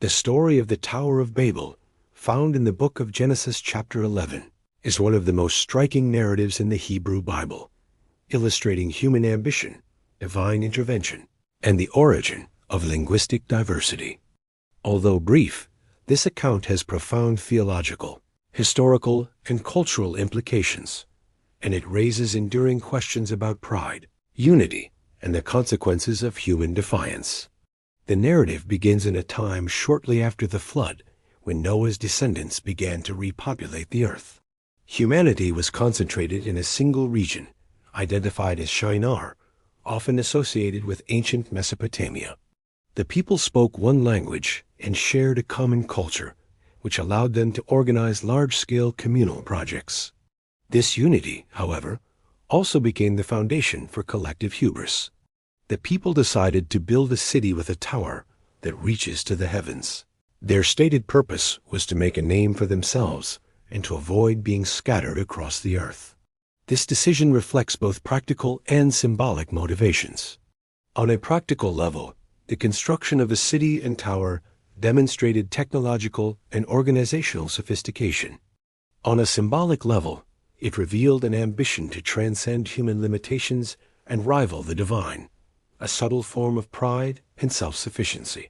The story of the Tower of Babel, found in the book of Genesis chapter 11, is one of the most striking narratives in the Hebrew Bible, illustrating human ambition, divine intervention, and the origin of linguistic diversity. Although brief, this account has profound theological, historical, and cultural implications, and it raises enduring questions about pride, unity, and the consequences of human defiance. The narrative begins in a time shortly after the flood, when Noah's descendants began to repopulate the earth. Humanity was concentrated in a single region, identified as Shinar, often associated with ancient Mesopotamia. The people spoke one language and shared a common culture, which allowed them to organize large-scale communal projects. This unity, however, also became the foundation for collective hubris. The people decided to build a city with a tower that reaches to the heavens. Their stated purpose was to make a name for themselves and to avoid being scattered across the earth. This decision reflects both practical and symbolic motivations. On a practical level, the construction of a city and tower demonstrated technological and organizational sophistication. On a symbolic level, it revealed an ambition to transcend human limitations and rival the divine, a subtle form of pride and self-sufficiency.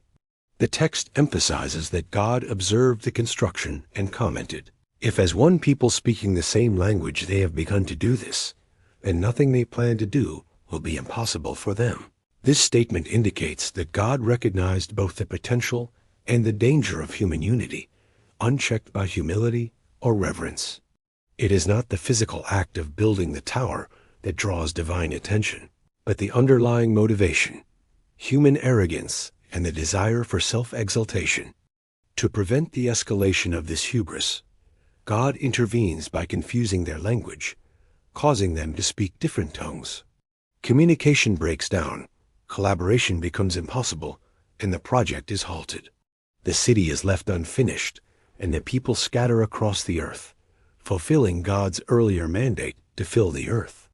The text emphasizes that God observed the construction and commented, "If as one people speaking the same language they have begun to do this, then nothing they plan to do will be impossible for them." This statement indicates that God recognized both the potential and the danger of human unity, unchecked by humility or reverence. It is not the physical act of building the tower that draws divine attention, but the underlying motivation, human arrogance, and the desire for self-exaltation. To prevent the escalation of this hubris, God intervenes by confusing their language, causing them to speak different tongues. Communication breaks down, collaboration becomes impossible, and the project is halted. The city is left unfinished, and the people scatter across the earth, fulfilling God's earlier mandate to fill the earth.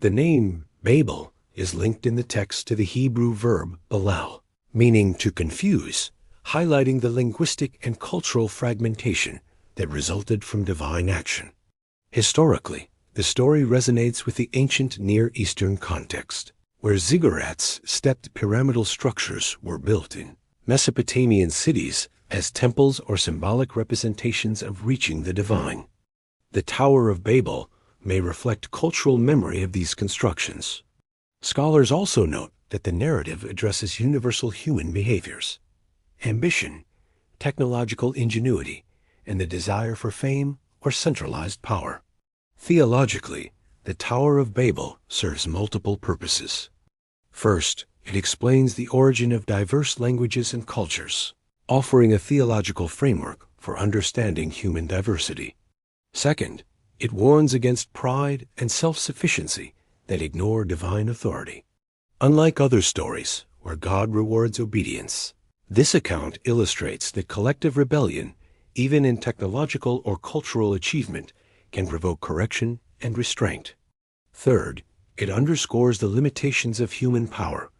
The name Babel is linked in the text to the Hebrew verb balal, meaning to confuse, highlighting the linguistic and cultural fragmentation that resulted from divine action. Historically, the story resonates with the ancient Near Eastern context, where ziggurats, stepped pyramidal structures, were built in Mesopotamian cities as temples or symbolic representations of reaching the divine. The Tower of Babel may reflect cultural memory of these constructions. Scholars also note that the narrative addresses universal human behaviors: ambition, technological ingenuity, and the desire for fame or centralized power. Theologically, the Tower of Babel serves multiple purposes. First, it explains the origin of diverse languages and cultures, offering a theological framework for understanding human diversity. Second, it warns against pride and self-sufficiency that ignore divine authority. Unlike other stories where God rewards obedience, this account illustrates that collective rebellion, even in technological or cultural achievement, can provoke correction and restraint. Third, it underscores the limitations of human power.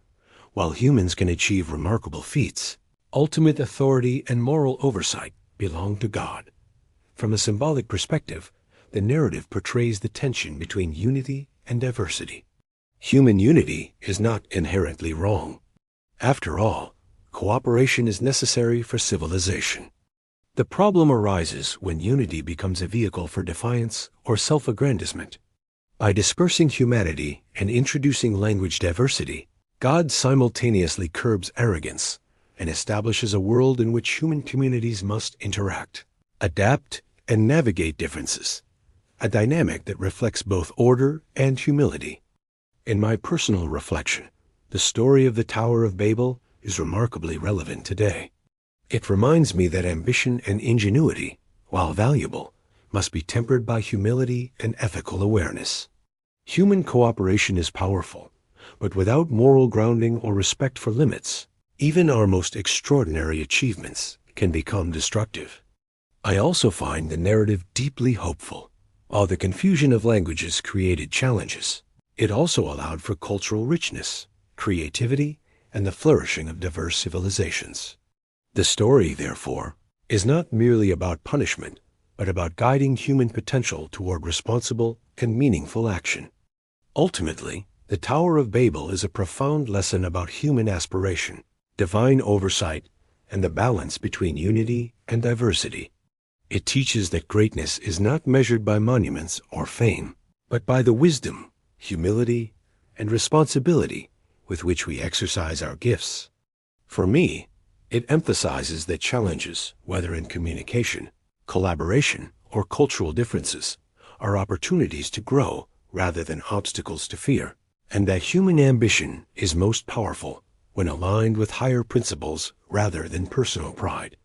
While humans can achieve remarkable feats, ultimate authority and moral oversight belong to God. From a symbolic perspective, the narrative portrays the tension between unity and diversity. Human unity is not inherently wrong. After all, cooperation is necessary for civilization. The problem arises when unity becomes a vehicle for defiance or self-aggrandizement. By dispersing humanity and introducing language diversity, God simultaneously curbs arrogance and establishes a world in which human communities must interact, adapt, and navigate differences, a dynamic that reflects both order and humility. In my personal reflection, the story of the Tower of Babel is remarkably relevant today. It reminds me that ambition and ingenuity, while valuable, must be tempered by humility and ethical awareness. Human cooperation is powerful, but without moral grounding or respect for limits, even our most extraordinary achievements can become destructive. I also find the narrative deeply hopeful. While the confusion of languages created challenges, it also allowed for cultural richness, creativity, and the flourishing of diverse civilizations. The story, therefore, is not merely about punishment, but about guiding human potential toward responsible and meaningful action. Ultimately, the Tower of Babel is a profound lesson about human aspiration, divine oversight, and the balance between unity and diversity. It teaches that greatness is not measured by monuments or fame, but by the wisdom, humility, and responsibility with which we exercise our gifts. For me, it emphasizes that challenges, whether in communication, collaboration, or cultural differences, are opportunities to grow rather than obstacles to fear, and that human ambition is most powerful when aligned with higher principles rather than personal pride.